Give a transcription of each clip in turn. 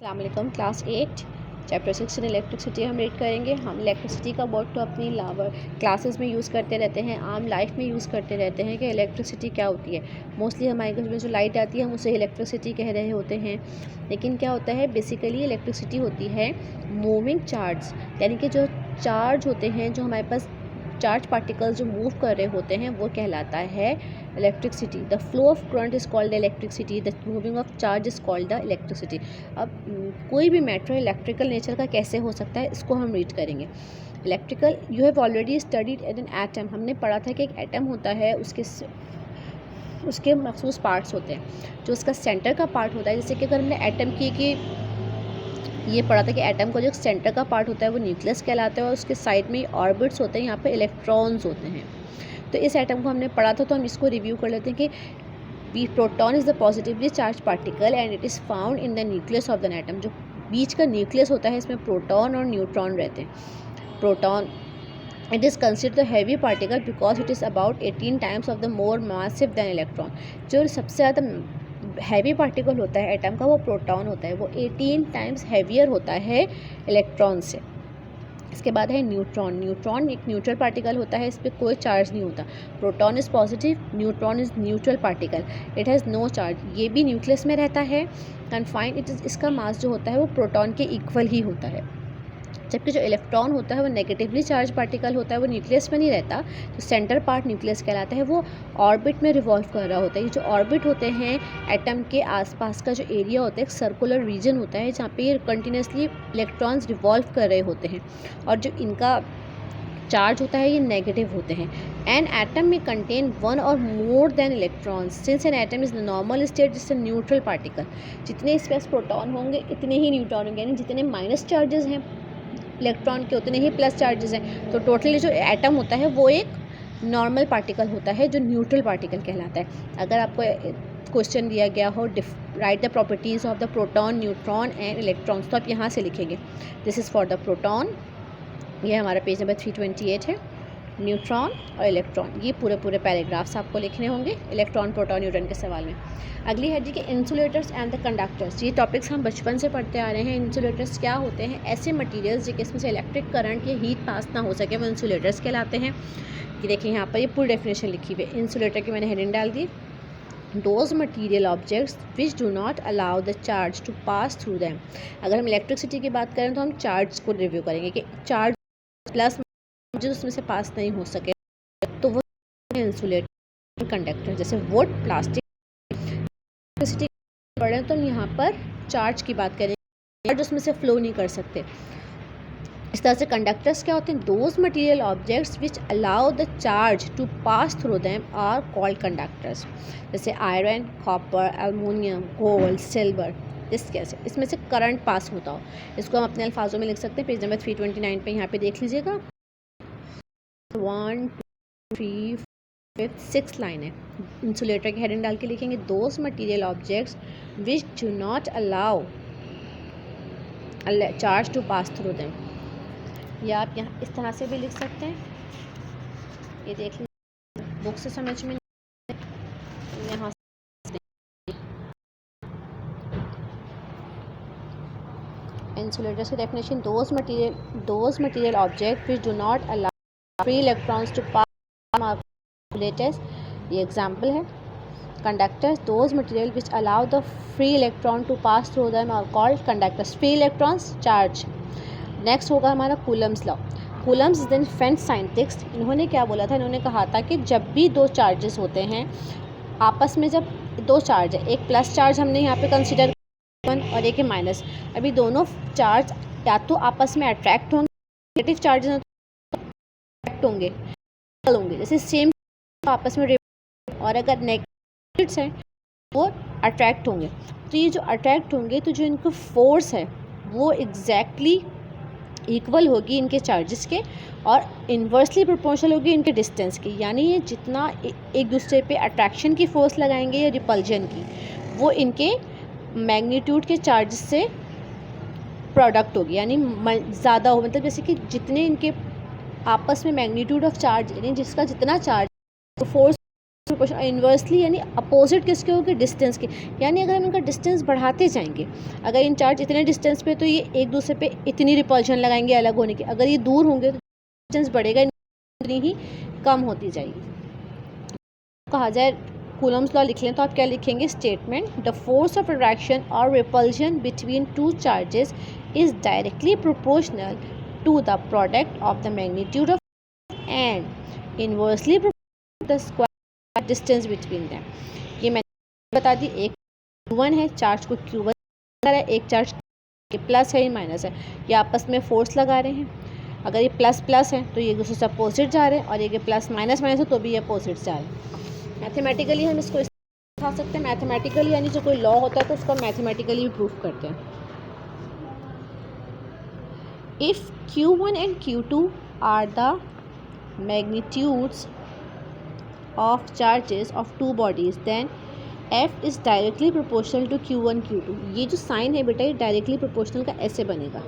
अस्सलाम वालेकुम। Class 8 chapter 6 electricity हम रीड करेंगे। हम इलेक्ट्रिसिटी का वर्ड तो अपनी क्लासेस में यूज़ करते रहते हैं, आम लाइफ में यूज़ करते रहते हैं कि इलेक्ट्रिसिटी क्या होती है। मोस्टली हमारे घर में जो लाइट आती है हम उसे इलेक्ट्रिसिटी कह रहे होते हैं, लेकिन क्या होता है बेसिकली इलेक्ट्रिसिटी होती है मूविंग चार्ज, यानी कि जो चार्ज होते हैं, जो हमारे पास चार्ज पार्टिकल्स जो मूव कर रहे होते हैं वो कहलाता है electricity. The flow of current is called electricity, the moving of charge is called the electricity. अब कोई भी मैटर इलेक्ट्रिकल नेचर का कैसे हो सकता है, इसको हम रीड करेंगे। Electrical you have already studied an atom, हमने पढ़ा था कि एक एटम होता है, उसके मखसूस पार्ट्स होते हैं। जो उसका सेंटर का पार्ट होता है, जैसे कि अगर हमने एटम की ये पढ़ा था कि एटम का जो सेंटर का पार्ट होता है वो न्यूक्लियस कहलाता है और उसके साइड में ऑर्बिट्स होते हैं, यहाँ पे इलेक्ट्रॉन्स होते हैं। तो इस एटम को हमने पढ़ा था, तो हम इसको रिव्यू कर लेते हैं कि proton is the positively charge particle and it is found in the nucleus of the atom. जो बीच का न्यूक्लियस होता है इसमें प्रोटॉन और न्यूट्रॉन रहते हैं। Proton it is considered the heavy particle because it is about 18 times of the more massive than electron. जो सबसे ज़्यादा हैवी पार्टिकल होता है एटम का वो प्रोटॉन होता है, वो 18 टाइम्स हैवियर होता है इलेक्ट्रॉन से। इसके बाद है न्यूट्रॉन। न्यूट्रॉन एक न्यूट्रल पार्टिकल होता है, इस पर कोई चार्ज नहीं होता। Proton is positive, neutron is neutral particle, it has no charge. ये भी न्यूक्लियस में रहता है कन्फाइंड, इसका मास जो होता है वो प्रोटॉन के इक्वल ही होता है। जबकि जो इलेक्ट्रॉन होता है वो नेगेटिवली चार्ज पार्टिकल होता है, वो न्यूक्लियस में नहीं रहता। जो सेंटर पार्ट न्यूक्लियस कहलाता है वो ऑर्बिट में रिवॉल्व कर रहा होता है। ये जो ऑर्बिट होते हैं एटम के आसपास का जो एरिया होता है, एक सर्कुलर रीजन होता है जहाँ पे ये कंटिन्यूसली इलेक्ट्रॉन्स रिवॉल्व कर रहे होते हैं, और जो इनका चार्ज होता है ये नेगेटिव होते हैं। एन एटम में कंटेन वन और more than electrons since an atom is the normal state is a neutral particle. जितने इस पास प्रोटॉन होंगे इतने ही न्यूट्रॉन होंगे, यानी जितने माइनस चार्जेस हैं इलेक्ट्रॉन के उतने ही प्लस चार्जेस हैं। तो टोटली जो एटम होता है वो एक नॉर्मल पार्टिकल होता है जो न्यूट्रल पार्टिकल कहलाता है। अगर आपको क्वेश्चन दिया गया हो right the properties of the proton, neutron and electrons, तो आप यहाँ से लिखेंगे this is for the proton, ये हमारा पेज नंबर 328 है। न्यूट्रॉन और इलेक्ट्रॉन, ये पूरे पैराग्राफ्स आपको लिखने होंगे इलेक्ट्रॉन प्रोटॉन न्यूट्रॉन के सवाल में। अगली है जी कि इंसुलेटर्स एंड द कंडक्टर्स। ये टॉपिक्स हम बचपन से पढ़ते आ रहे हैं। इंसुलेटर्स क्या होते हैं? ऐसे मटेरियल्स जिसमें से इलेक्ट्रिक करंट या हीट पास ना हो सके वो इंसुलेटर्स कहलाते हैं। ये देखिए यहाँ पर ये पूरी डेफिनेशन लिखी हुई है। इंसुलेटर की मैंने हेडिंग डाल दी, those material objects which do not allow the charge to pass through them। अगर हम इलेक्ट्रिसिटी की बात करें तो हम चार्ज को रिव्यू करेंगे कि चार्ज प्लस जो उसमें से पास नहीं हो सके तो वो इंसुलेटर कंडक्टर, जैसे वुड, प्लास्टिक। इलेक्ट्रिसिटी पढ़ रहे हैं तो हम यहाँ पर चार्ज की बात करेंगे जो उसमें से फ्लो नहीं कर सकते। इस तरह से कंडक्टर्स क्या होते हैं? Those material objects which allow the charge to pass through them are called conductors. जैसे iron, copper, aluminium, gold, silver, इस कैसे इसमें से करंट पास होता हो, इसको हम अपने अल्फाजों में लिख सकते हैं। पेज नंबर 329 पे यहाँ पे देख लीजिएगा। 1 2 3 5 6 लाइन है। इंसुलेटर की हेडिंग डाल के लिखेंगे those material objects which do not allow charge to pass through them. या आप यहाँ इस तरह से भी लिख सकते हैं, ये देख लीजिए बुक से समझ में यहाँ इंसुलेटर्स की definition those material object which do not allow free electrons to pass insulators. ये एग्जांपल है। Conductors those material which allow the free electron to pass through them are called conductors. Free electrons charge. Next होगा हमारा Coulomb's law. Coulomb's then French scientist, इन्होंने क्या बोला था? इन्होंने कहा था कि जब भी दो चार्जेस होते हैं आपस में, जब दो चार्ज है, एक प्लस चार्ज हमने यहाँ पे कंसीडर वन और एक है माइनस, अभी दोनों चार्ज या तो आपस में अट्रैक्ट होंगे, नेगेटिव चार्ज अट्रैक्ट होंगे जैसे सेम आपस में, और अगर नेगेटिव है वो अट्रैक्ट होंगे। तो ये जो अट्रैक्ट होंगे तो जो इनका फोर्स है वो एग्जैक्टली इक्वल होगी इनके चार्जेस के और इन्वर्सली प्रोपोर्शनल होगी इनके डिस्टेंस की। यानी ये जितना एक दूसरे पे अट्रैक्शन की फोर्स लगाएंगे या रिपल्जन की, वो इनके मैग्नीट्यूड के चार्जेस से प्रोडक्ट होगी, यानी ज़्यादा हो। मतलब जैसे कि जितने इनके आपस में मैग्नीट्यूड ऑफ चार्ज, यानी जिसका जितना चार्ज फोर्स प्रोपोर्शनल, इन्वर्सली यानी अपोजिट किसके होगी, डिस्टेंस के, यानी अगर हम इनका डिस्टेंस बढ़ाते जाएंगे, अगर इन चार्ज इतने डिस्टेंस पे तो ये एक दूसरे पे इतनी रिपल्शन लगाएंगे अलग होने की, अगर ये दूर होंगे तो डिस्टेंस बढ़ेगा, इतनी ही कम होती जाएगी। कहा जाए कूलम्स लॉ लिख लें तो आप क्या लिखेंगे, statement the force of attraction और repulsion between two charges is directly proportional to the product of the magnitude of and inversely the square distance between them. ये मैंने बता दी, एक Q1 है, चार्ज को Q1 है, एक चार्ज के प्लस है या माइनस है, ये आपस में फोर्स लगा रहे हैं। अगर ये प्लस प्लस है तो ये दूसरे से अपोजिट जा रहे हैं, और ये प्लस माइनस माइनस है तो भी ये अपोजिट जा रहे हैं। मैथमेटिकली हम इसको दिखा सकते हैं, मैथमेटिकली यानी जो कोई लॉ होता है तो उसको मैथमेटिकली भी प्रूफ करते हैं। If Q1 and Q2 are the magnitudes of charges of two bodies then F is directly proportional to Q1 Q2। ये जो साइन है बेटा ये डायरेक्टली प्रोपोर्शनल का ऐसे बनेगा,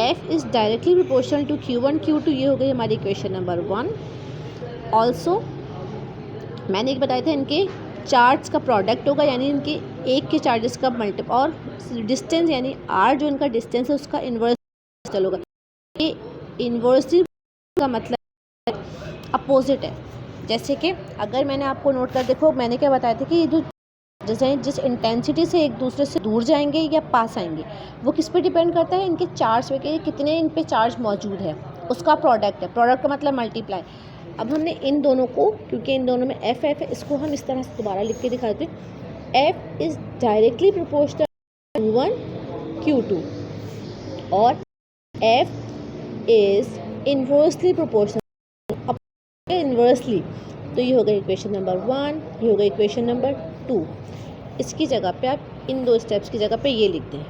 F is directly proportional to Q1 Q2, ये हो गई हमारी इक्वेशन नंबर 1। ऑल्सो मैंने एक बताया था इनके चार्ज का प्रोडक्ट होगा, यानी इनके एक के चार्जेस का मल्टीपल, और डिस्टेंस यानी R जो इनका डिस्टेंस है उसका इन्वर्स होगा। ये इन्वर्सली का मतलब अपोजिट है। जैसे कि अगर मैंने आपको नोट कर देखो, मैंने क्या बताया था कि ये जो जैसे जिस इंटेंसिटी से एक दूसरे से दूर जाएंगे या पास आएंगे वो किस पे डिपेंड करता है, इनके चार्ज पे, कि कितने इन पे चार्ज मौजूद है, उसका प्रोडक्ट है। प्रोडक्ट का मतलब मल्टीप्लाई। अब हमने इन दोनों को, क्योंकि इन दोनों में एफ एफ है, इसको हम इस तरह से दोबारा लिख के दिखा देते हैं। F is directly proportional Q1 Q2 और F is inversely proportional inversely. तो ये हो गई इक्वेशन नंबर 1, ये हो गई इक्वेशन नंबर 2। इसकी जगह पे आप इन दो स्टेप्स की जगह पे ये लिख दें।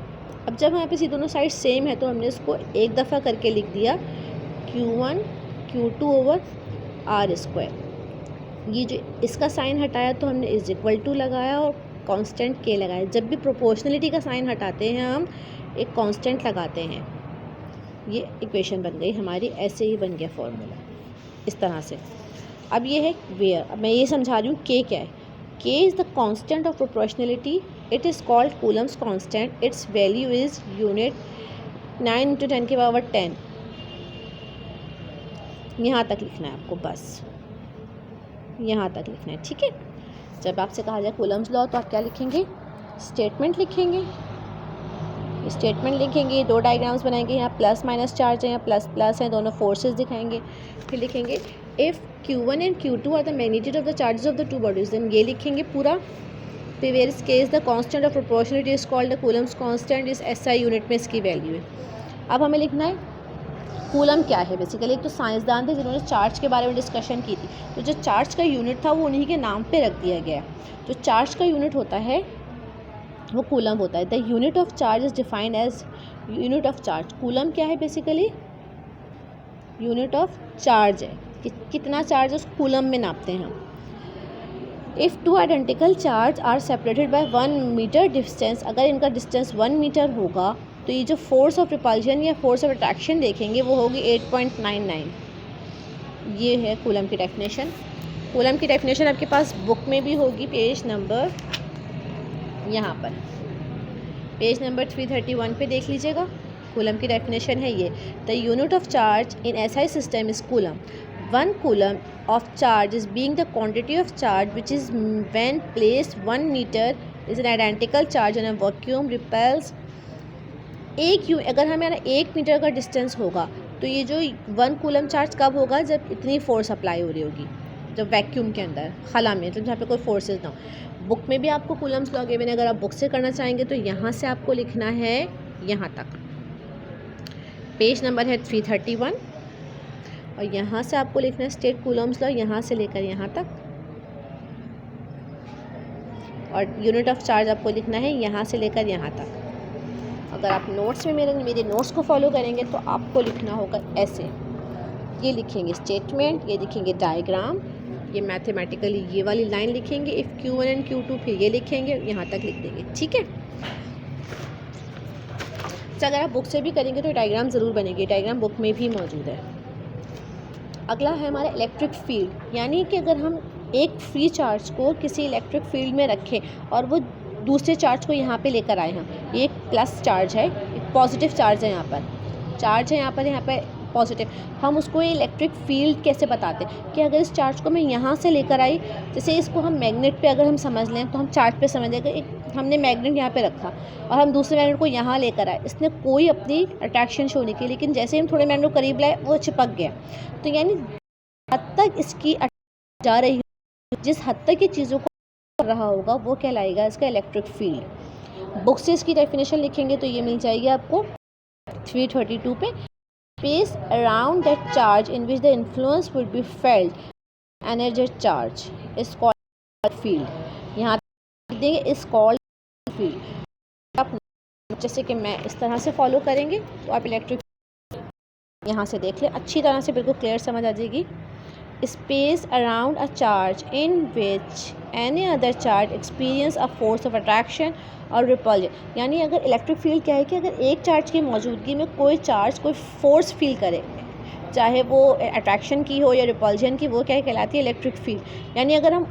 अब जब यहाँ पे ये दोनों साइड सेम है तो हमने इसको एक दफ़ा करके लिख दिया Q1 Q2 over R square. ये जो इसका साइन हटाया तो हमने इज इक्वल टू लगाया और कांस्टेंट K लगाया। जब भी प्रोपोर्शनलिटी का साइन हटाते हैं हम एक कांस्टेंट लगाते हैं। ये इक्वेशन बन गई हमारी, ऐसे ही बन गया फॉर्मूला इस तरह से। अब ये है वेयर। अब मैं ये समझा रही हूँ K क्या है। K is the constant of proportionality, it is called Coulomb's constant, it's value is unit 9 × 10 की पावर 10। यहाँ तक लिखना है आपको, बस यहाँ तक लिखना है, ठीक है। जब आपसे कहा जाए कूलम्स लॉ तो आप क्या लिखेंगे, स्टेटमेंट लिखेंगे। स्टेटमेंट लिखेंगे, दो डायग्राम्स बनाएंगे, यहाँ प्लस माइनस चार्ज है, यहाँ प्लस प्लस है, दोनों फोर्सेस दिखाएंगे। फिर लिखेंगे if Q1 and Q2 are the magnitude of the charges of the two bodies, then ये लिखेंगे पूरा। फिर where is case the constant of proportionality is called the Coulomb's constant, इस SI यूनिट में इसकी वैल्यू है। अब हमें लिखना है कूलम क्या है। बेसिकली एक तो साइंसदान थे जिन्होंने चार्ज के बारे में डिस्कशन की थी, तो जो चार्ज का यूनिट था वो उन्हीं के नाम पे रख दिया गया। जो चार्ज का यूनिट होता है वो कूलम होता है। The unit of charge is defined as unit of charge. Coulomb क्या है, बेसिकली यूनिट ऑफ चार्ज है कि कितना चार्ज उस कूलम में नापते हैं हम। If two identical charge are separated by 1 metre distance, अगर इनका डिस्टेंस 1 मीटर होगा तो ये जो फोर्स ऑफ रिपल्शन या फोर्स ऑफ अट्रैक्शन देखेंगे वो होगी 8.99। ये है कूलम की डेफिनेशन। कूलम की डेफिनेशन आपके पास बुक में भी होगी, पेज नंबर, यहाँ पर पेज नंबर 331 पे देख लीजिएगा। कूलम की डेफिनेशन है ये, the unit of charge in SI system is coulomb. 1 coulomb of charge is being the quantity of charge which is when placed 1 metre is an identical charge on a vacuum repels. अगर हमारा 1 metre का distance होगा तो ये जो 1 coulomb charge कब होगा, जब इतनी फोर्स अप्लाई हो रही होगी, जब वैक्यूम के अंदर खला में, मतलब जहाँ पे कोई फोर्सेस ना हो। बुक में भी आपको कूलम्स लॉ गिवन है, अगर आप बुक से करना चाहेंगे तो यहाँ से आपको लिखना है यहाँ तक। पेज नंबर है 331 और यहाँ से आपको लिखना है स्टेट कूलम्स लॉ, यहाँ से लेकर यहाँ तक। और यूनिट ऑफ चार्ज आपको लिखना है यहाँ से लेकर यहाँ तक। अगर आप नोट्स में मेरे नोट्स को फॉलो करेंगे तो आपको लिखना होगा ऐसे। ये लिखेंगे स्टेटमेंट, ये लिखेंगे डायग्राम, ये मैथमेटिकली ये वाली लाइन लिखेंगे इफ़ Q1 एंड Q2, फिर ये लिखेंगे, यहाँ तक लिख देंगे, ठीक है। तो अगर आप बुक से भी करेंगे तो डायग्राम ज़रूर बनेगी, डायग्राम बुक में भी मौजूद है। अगला है हमारा इलेक्ट्रिक फील्ड, यानी कि अगर हम एक फ्री चार्ज को किसी इलेक्ट्रिक फील्ड में रखें और वो दूसरे चार्ज को यहाँ पे लेकर आए हैं, ये एक प्लस चार्ज है, एक पॉजिटिव चार्ज है, यहाँ पर पॉजिटिव, हम उसको इलेक्ट्रिक फील्ड कैसे बताते हैं कि अगर इस चार्ज को मैं यहाँ से लेकर आई, जैसे इसको हम मैग्नेट पे अगर हम समझ लें तो हम चार्ज पे समझ लेंगे, एक हमने मैग्नेट यहाँ पे रखा और हम दूसरे मैग्नेट को यहाँ लेकर आए, इसने कोई अपनी अट्रैक्शन शो नहीं की, लेकिन जैसे हम थोड़े मैग्नेट को करीब लाए वो चिपक गया। तो यानी हद तक इसकी जा रही है, जिस हद तक ये चीज़ों को कर रहा होगा वो कहलाएगा इसका इलेक्ट्रिक फील्ड। बुक से इसकी डेफिनेशन लिखेंगे तो ये मिल जाएगी आपको 332 पे। Space around that charge in which the influence would be felt, energy charge is called field। यहाँ देंगे is called field। आप जैसे कि मैं इस तरह से फॉलो करेंगे तो आप इलेक्ट्रिक यहाँ से देख लें, अच्छी तरह से बिल्कुल क्लियर समझ आ जाएगी। Space around a charge in which any other charge experience a force of attraction और रिपल्जन, यानी अगर इलेक्ट्रिक फील्ड क्या है कि अगर एक चार्ज की मौजूदगी में कोई चार्ज कोई फोर्स फील करे, चाहे वो अट्रैक्शन की हो या रिपल्जन की, वो क्या कहलाती है इलेक्ट्रिक फील्ड। यानी अगर हम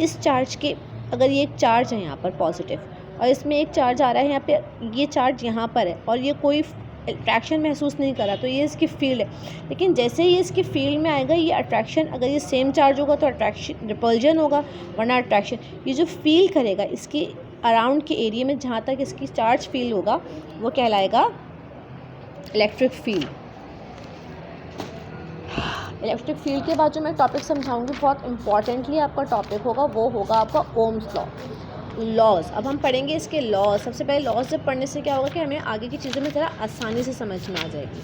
इस चार्ज के, अगर ये एक चार्ज है यहाँ पर पॉजिटिव और इसमें एक चार्ज आ रहा है यहाँ पे, ये चार्ज यहाँ पर है और ये कोई अट्रैक्शन महसूस नहीं करा, तो ये इसकी फील्ड है। लेकिन जैसे ही इसकी फील्ड में आएगा ये अट्रैक्शन, अगर ये सेम चार्ज होगा तो अट्रैक्शन रिपल्जन होगा, वरना अट्रैक्शन। ये जो फील करेगा इसकी अराउंड के एरिया में जहाँ तक इसकी चार्ज फील होगा वो कहलाएगा इलेक्ट्रिक फील्ड। इलेक्ट्रिक फील्ड के बाद जो मैं टॉपिक समझाऊंगी बहुत इंपॉर्टेंटली आपका टॉपिक होगा, वो होगा आपका ओम्स लॉ, लॉज। अब हम पढ़ेंगे इसके लॉज। सबसे पहले लॉज जब पढ़ने से क्या होगा कि हमें आगे की चीज़ों में ज़रा आसानी से समझ में आ जाएगी।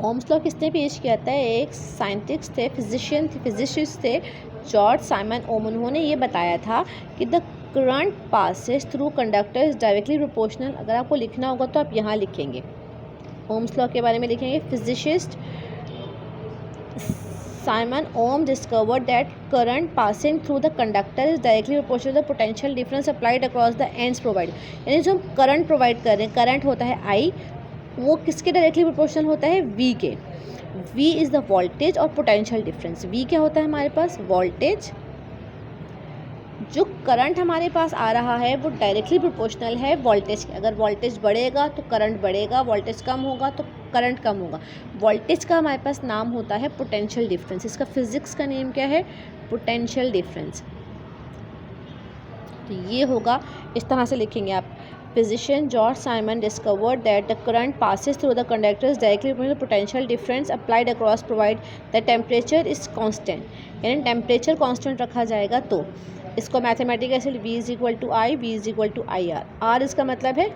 ओम्स लॉ किसने पेश किया था? एक साइंटिस्ट थे, फिजिसिस्ट थे, जॉर्ज साइमन ओम। उन्होंने ये बताया था कि the current passes through conductor is directly proportional. अगर आपको लिखना होगा तो आप यहाँ लिखेंगे, ओम्स लॉ के बारे में लिखेंगे। Physicist Simon Ohm discovered that current passing through the conductor is directly proportional to the potential difference applied across the ends provided। यानी जो हम करंट प्रोवाइड कर रहे हैं, करंट होता है I, वो किसके डायरेक्टली प्रोपोर्शनल होता है? V के। V इज़ द वोल्टेज और पोटेंशियल डिफरेंस। V क्या होता है हमारे पास? वोल्टेज। जो करंट हमारे पास आ रहा है वो डायरेक्टली प्रोपोर्शनल है वोल्टेज के। अगर वोल्टेज बढ़ेगा तो करंट बढ़ेगा, वोल्टेज कम होगा तो करंट कम होगा। वोल्टेज का हमारे पास नाम होता है पोटेंशियल डिफरेंस। इसका फिजिक्स का नेम क्या है? Potential difference. तो ये होगा, इस तरह से लिखेंगे आप। Physician George Simon discovered that the current passes through the conductors directly potential difference applied across provide the temperature is constant. यानी टेम्परेचर कांस्टेंट रखा जाएगा तो इसको मैथमेटिकल ऐसे V is equal to I, V is equal to I R. R इसका मतलब है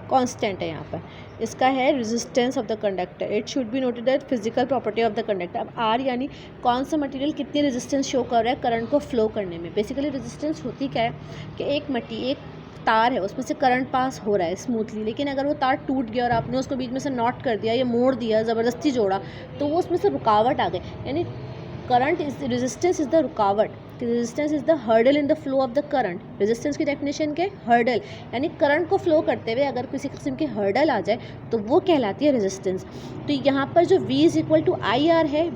constant है यहाँ पर। इसका है resistance of the conductor. It should be noted that physical property of the conductor. अब आर यानी कौन सा मटेरियल कितनी रेजिस्टेंस शो कर रहा है करंट को फ्लो करने में। बेसिकली रेजिस्टेंस होती क्या है कि एक तार है, उसमें से करंट पास हो रहा है स्मूथली, लेकिन अगर वो तार टूट गया और आपने उसको बीच में से नॉट कर दिया या मोड़ दिया, ज़बरदस्ती जोड़ा, तो वो उसमें से रुकावट आ गई। यानी current is resistance is the रुकावट, resistance is the hurdle in the flow of the current. Resistance की डेफिनेशन के हर्डल, यानी करंट को फ्लो करते हुए अगर किसी किस्म की हर्डल आ जाए तो वो कहलाती है रेजिस्टेंस। तो यहाँ पर जो V is equal to I R है,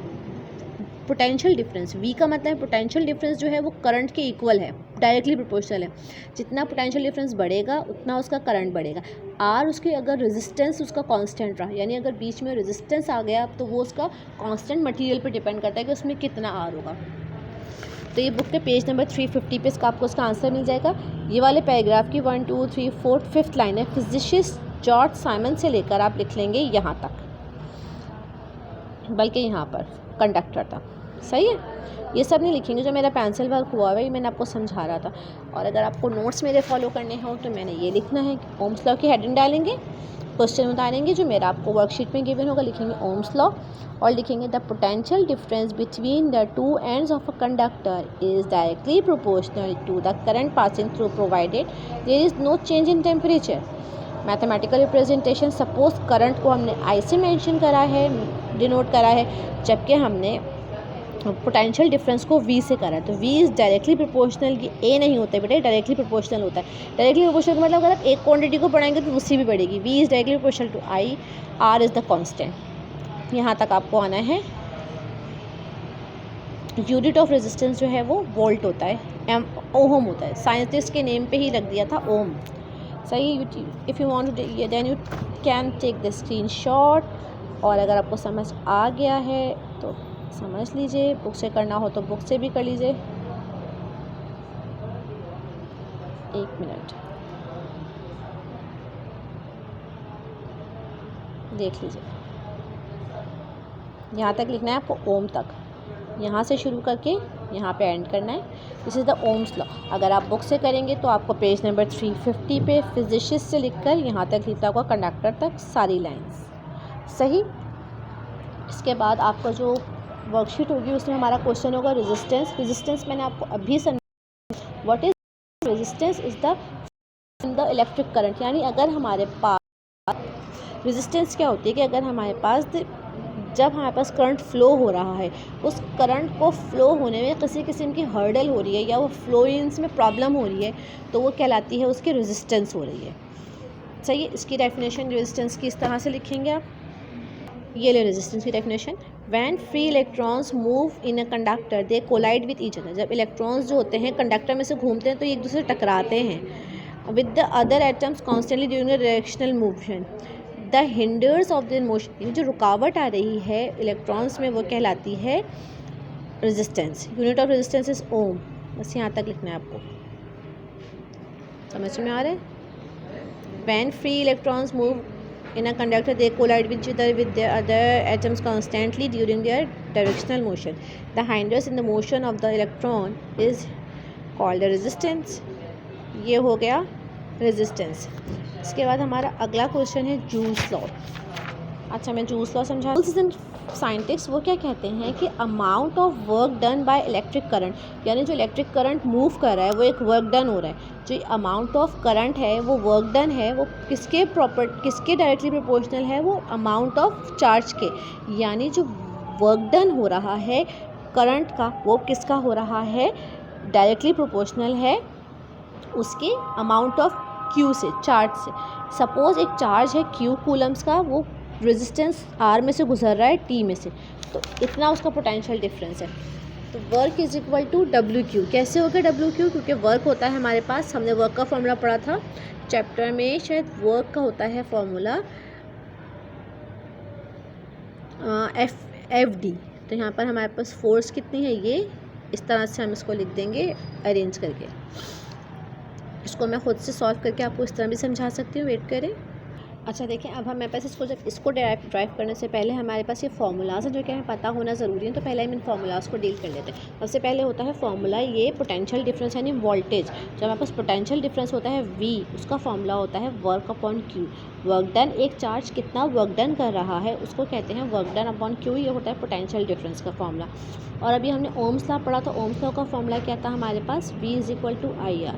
पोटेंशियल डिफरेंस। V का मतलब है पोटेंशियल डिफरेंस जो है वो करंट के इक्वल है, डायरेक्टली प्रोपोर्शनल है। जितना पोटेंशियल डिफरेंस बढ़ेगा उतना उसका करंट बढ़ेगा। R उसके अगर रेजिस्टेंस उसका कांस्टेंट रहा, यानी अगर बीच में रेजिस्टेंस आ गया तो वो उसका कांस्टेंट मटेरियल पे डिपेंड करता है कि उसमें कितना R होगा। तो ये बुक के पेज नंबर 350 पे इसका आपको उसका आंसर मिल जाएगा। ये वाले पैराग्राफ की 1 2 3 4 5th लाइन है, फिजिसिस्ट जॉर्ज साइमन से लेकर आप लिख लेंगे यहाँ तक, बल्कि यहाँ पर कंडक्टर था। सही है, ये सब नहीं लिखेंगे। जो मेरा पेंसिल वर्क हुआ है ये मैंने आपको समझा रहा था। और अगर आपको नोट्स मेरे फॉलो करने हों तो मैंने ये लिखना है, ओम्स लॉ की हेडिंग डालेंगे, क्वेश्चन उतारेंगे जो मेरा आपको वर्कशीट में गिवन होगा, लिखेंगे ओम्स लॉ और लिखेंगे the potential difference between the two ends of a conductor is directly proportional to the current passing through provided there is no change in temperature. Mathematical representation, suppose current को हमने आई से mention करा है, denote करा है, जबकि हमने potential difference को V से करा है, तो V इज़ डायरेक्टली प्रोपोर्शनल, ये A नहीं होता है बेटा, डायरेक्टली प्रोपोर्शनल होता है। डायरेक्टली प्रोपोर्शनल का मतलब अगर आप एक क्वांटिटी को बढ़ाएंगे तो दूसरी भी बढ़ेगी। V is directly proportional to I, R is the constant. यहाँ तक आपको आना है। यूनिट ऑफ रेजिस्टेंस जो है वो वोल्ट होता है, एम ओम होता है, साइंटिस्ट के नेम पे ही रख दिया था ओम। सही। If you want to then you can take the screenshot, और अगर आपको समझ आ गया है तो समझ लीजिए, बुक से करना हो तो बुक से भी कर लीजिए। 1 मिनट देख लीजिए, यहाँ तक लिखना है आपको, ओम तक, यहाँ से शुरू करके यहाँ पे एंड करना है। This is the Ohm's law. अगर आप बुक से करेंगे तो आपको पेज नंबर 350 पे फिजिसिस्ट से लिखकर यहाँ तक लिखता होगा कंडक्टर तक सारी लाइंस। सही। इसके बाद आपका जो वर्कशीट होगी उसमें हमारा क्वेश्चन होगा रेजिस्टेंस। रेजिस्टेंस मैंने आपको अभी समझा, what is resistance is the electric current, यानी अगर हमारे पास रेजिस्टेंस क्या होती है कि अगर हमारे पास जब हमारे पास करंट फ़्लो हो रहा है, उस करंट को फ़्लो होने में किसी किस्म की हर्डल हो रही है या वो फ्लोइंस में प्रॉब्लम हो रही है, तो वो कहलाती है उसकी रेजिस्टेंस हो रही है। सही है। इसकी डेफिनेशन रेजिस्टेंस की इस तरह से लिखेंगे आप, ये ले रेजिस्टेंस की definition. When free electrons move in a conductor they collide with each other, जब इलेक्ट्रॉन्स जो होते हैं कंडक्टर में से घूमते हैं तो एक दूसरे से टकराते हैं। With the other atoms constantly during the directional movement the hinders of the motion, जो रुकावट आ रही है इलेक्ट्रॉन्स में वो कहलाती है resistance. Unit of resistance is ohm. बस यहाँ तक लिखना है आपको, समझ में आ रहा है। When free electrons move in a conductor they collide with each other with their other atoms constantly during their directional motion. The hindrance in the motion of the electron is called a resistance. ये हो गया resistance. इसके बाद हमारा अगला question है joules law. अच्छा, मैं जूल्स लॉ समझा। साइंटिस्ट वो क्या कहते हैं कि amount of work done by electric current, यानी जो इलेक्ट्रिक करंट मूव कर रहा है वो एक वर्क डन हो रहा है। जो अमाउंट ऑफ करंट है वो वर्क डन है, वो किसके डायरेक्टली प्रोपोर्शनल है, वो अमाउंट ऑफ चार्ज के, यानी जो वर्क डन हो रहा है करंट का वो किसका हो रहा है, डायरेक्टली प्रोपोर्शनल है उसके अमाउंट ऑफ क्यू से, चार्ज से। सपोज एक चार्ज है क्यू कूलम्स का, वो रेजिस्टेंस आर में से गुजर रहा है टी में से, तो इतना उसका पोटेंशियल डिफरेंस है। तो work is equal to W Q. कैसे हो गया डब्ल्यू क्यू, क्योंकि वर्क होता है हमारे पास, हमने वर्क का फॉर्मूला पढ़ा था चैप्टर में, शायद वर्क का होता है फॉर्मूला एफ डी। तो यहाँ पर हमारे पास फोर्स कितनी है, ये इस तरह से हम इसको लिख देंगे अरेंज करके। इसको मैं खुद से सॉल्व करके आपको इस तरह भी समझा सकती हूँ, वेट करें। अच्छा देखें, अब हमारे पास इसको ड्राइव करने से पहले हमारे पास ये फार्मूलाज हैं जो कि हमें पता होना ज़रूरी है, तो पहले हम इन फार्मूलाज को डील कर लेते हैं। सबसे पहले होता है फार्मूला ये पोटेंशियल डिफरेंस यानी वोल्टेज। जब हमारे पास पोटेंशियल डिफरेंस होता है V, उसका फार्मूला होता है work upon Q. Work done, एक चार्ज कितना वर्क डन कर रहा है उसको कहते हैं वर्क डन अपॉन क्यू, ये होता है पोटेंशियल डिफरेंस का फार्मूला। और अभी हमने ओम्स लॉ पढ़ा, तो ओम्स लॉ का फार्मूला क्या था हमारे पास, V is equal to IR।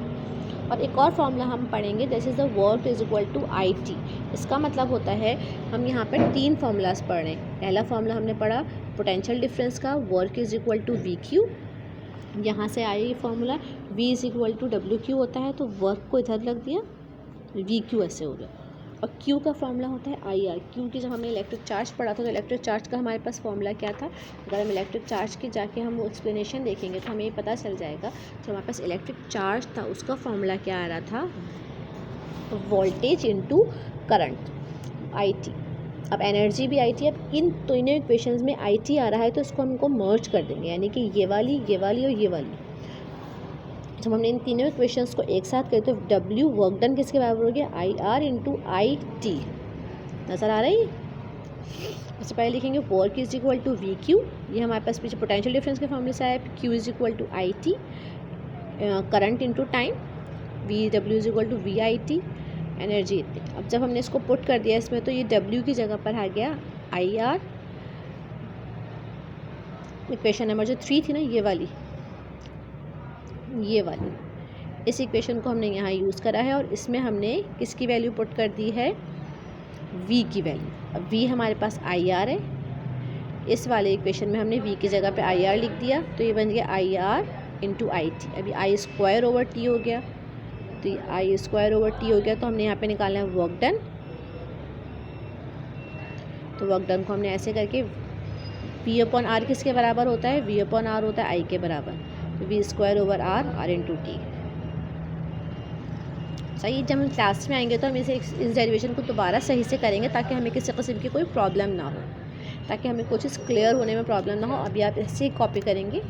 और एक और फार्मूला हम पढ़ेंगे, this is the work is equal to IT। इसका मतलब होता है हम यहाँ पर 3 फार्मूलाज पढ़ रहे हैं। पहला फार्मूला हमने पढ़ा पोटेंशियल डिफरेंस का, work is equal to VQ। यहाँ से आया ये formula V is equal to WQ होता है, तो वर्क को इधर लग दिया, VQ ऐसे हो गया। और Q का फार्मूला होता है IR। क्योंकि जब हमने इलेक्ट्रिक चार्ज पढ़ा था तो इलेक्ट्रिक चार्ज का हमारे पास फार्मूला क्या था, अगर हम इलेक्ट्रिक चार्ज की जाके हम वो एक्सप्लेनेशन देखेंगे तो हमें ये पता चल जाएगा। जो हमारे पास इलेक्ट्रिक चार्ज था उसका फार्मूला क्या आ रहा था, वोल्टेज इनटू करंट, IT। अब एनर्जी भी IT। अब इन तीनों इक्वेशंस में IT आ रहा है तो इसको हमको मर्ज कर देंगे, यानी कि ये वाली और ये वाली। जब हमने इन तीनों इक्वेशंस को एक साथ करें तो W वर्क डन किसके बराबर हो गया, IR इंटू IT। नज़र आ रहा है। सबसे पहले लिखेंगे work is equal to VQ, ये हमारे पास पीछे पोटेंशियल डिफरेंस के फॉर्मूले से आया। Q is equal to IT, current into time, W is equal to VIT, energy इतनी। अब जब हमने इसको पुट कर दिया इसमें तो ये W की जगह पर आ गया IR। इक्वेशन नंबर जो 3 थी ना, ये वाली, इस इक्वेशन को हमने यहाँ यूज़ करा है और इसमें हमने किसकी वैल्यू पुट कर दी है, V की वैल्यू। अब V हमारे पास IR है, इस वाले इक्वेशन में हमने v की जगह पे आई आर लिख दिया, तो ये बन गया I R into I T. अभी आई स्क्वायर ओवर टी हो गया, तो ये आई स्क्वायर ओवर टी हो गया, तो हमने यहाँ पे निकालना है वर्क डन। तो वर्क डन को हमने ऐसे करके v अपॉन आर किसके बराबर होता है, v अपॉन आर होता है आई के बराबर, तो V square over R into T. सही, जब हम क्लास में आएंगे तो हम इस डेरिवेशन को दोबारा सही से करेंगे ताकि हमें किसी किस्म की कोई प्रॉब्लम ना हो, ताकि हमें कुछ चीज़ क्लियर होने में प्रॉब्लम ना हो। अभी आप ऐसे ही कॉपी करेंगे।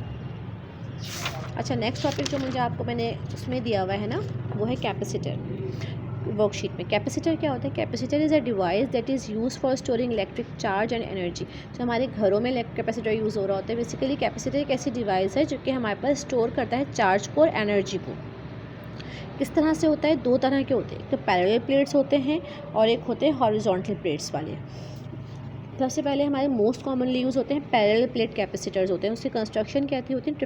अच्छा, नेक्स्ट टॉपिक जो मुझे आपको मैंने उसमें दिया हुआ है ना, वो है कैपेसिटर। वर्कशीट में कैपेसिटर क्या होता है, capacitor is a device that is use for storing electric charge and energy. जो हमारे घरों में कैपेसिटर यूज़ हो रहा होता है, बेसिकली कैपेसिटर एक ऐसी डिवाइस है जो कि हमारे पास स्टोर करता है चार्ज को और एनर्जी को। किस तरह से होता है, दो तरह के होते हैं, एक तो पैरेलल प्लेट्स होते हैं और एक होते हैं हॉरिजॉन्टल प्लेट्स वाले। सबसे पहले हमारे मोस्ट कॉमनली यूज़ होते हैं पैरेलल प्लेट कैपेसिटर्स होते हैं। उसकी कंस्ट्रक्शन कैसी होती है,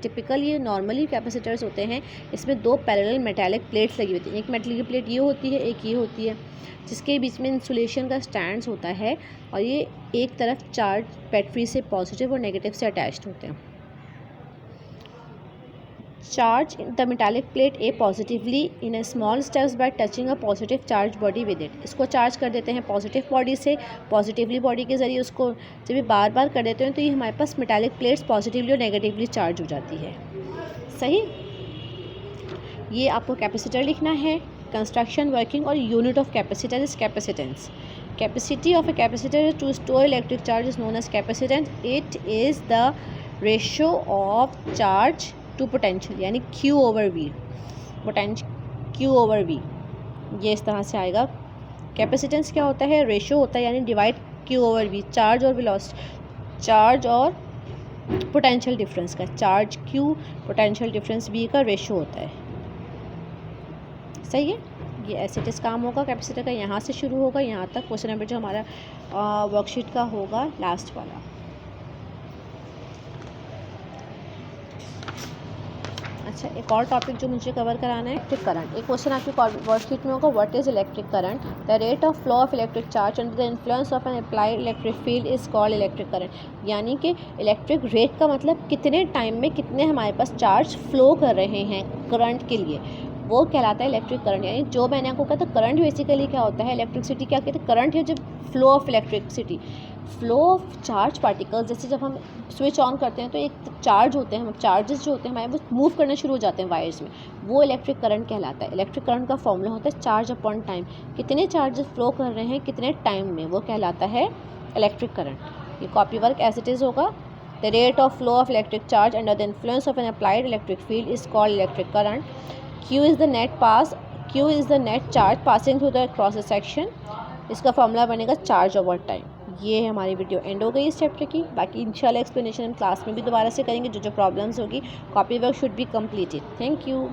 टिपिकल ये नॉर्मली कैपेसिटर्स होते हैं, इसमें दो पैरेलल मेटालिक प्लेट्स लगी होती हैं। एक मेटल की प्लेट ये होती है, एक ये होती है, जिसके बीच में इंसुलेशन का स्टैंड्स होता है और ये एक तरफ चार्ज बैटरी से पॉजिटिव और नेगेटिव से अटैच्ड होते हैं। Charge the metallic plate A positively in a small steps by touching a positive charge body with it। इसको चार्ज कर देते हैं पॉजिटिव बॉडी से, पॉजिटिवली बॉडी के ज़रिए उसको जब ये बार बार कर देते हैं तो ये हमारे पास मेटालिक प्लेट्स पॉजिटिवली और नेगेटिवली चार्ज हो जाती है। सही, ये आपको कैपेसिटर लिखना है। कंस्ट्रक्शन, वर्किंग और unit of capacitor is capacitance. Capacity of a capacitor to store electric charge is known as capacitance. It is the ratio of charge to potential, यानी Q over V, Q over V, ये इस तरह से आएगा। Capacitance क्या होता है, ratio होता है, यानी divide Q over V, charge और वेलोसिटी, चार्ज और पोटेंशियल डिफरेंस का, charge Q potential difference V का रेशो होता है। सही है, ये ऐसे टेस्ट काम होगा कैपेसिटर का, यहाँ से शुरू होगा यहाँ तक। क्वेश्चन नंबर जो हमारा वर्कशीट का होगा लास्ट वाला। अच्छा, एक और टॉपिक जो मुझे कवर कराना है, इलेक्ट्रिक करंट। एक क्वेश्चन आपकी वर्कशीट में होगा, what is electric current. The rate of flow of electric charge under the influence of an applied electric field is called electric current. यानी कि इलेक्ट्रिक रेट का मतलब कितने टाइम में कितने हमारे पास चार्ज फ्लो कर रहे हैं करंट के लिए, वो कहलाता है इलेक्ट्रिक करंट। यानी जो मैंने आपको कहा था, करंट बेसिकली क्या होता है, इलेक्ट्रिसिटी क्या कहते हैं, करंट है जब flow of electricity, flow of charge particles. जैसे जब हम स्विच ऑन करते हैं तो एक चार्ज होते हैं, हम चार्जेस जो होते हैं हमारे वो मूव करना शुरू हो जाते हैं वायर्स में, वो इलेक्ट्रिक करंट कहलाता है। इलेक्ट्रिक करंट का फॉर्मूला होता है चार्ज अपॉन टाइम, कितने चार्जेस फ्लो कर रहे हैं कितने टाइम में, वो कहलाता है इलेक्ट्रिक करंट। ये copy work as it is होगा। The rate of flow of electric charge under the influence of an applied electric field is called electric current. Q is the net charge passing through the cross section। इसका formula बनेगा charge over time. ये हमारी video and हो गई इस chapter की। बाकी इंशाल्लाह एक्सप्लेनेशन हम क्लास में भी दोबारा से करेंगे। जो जो प्रॉब्लम्स होगी, copy work should be completed. Thank you.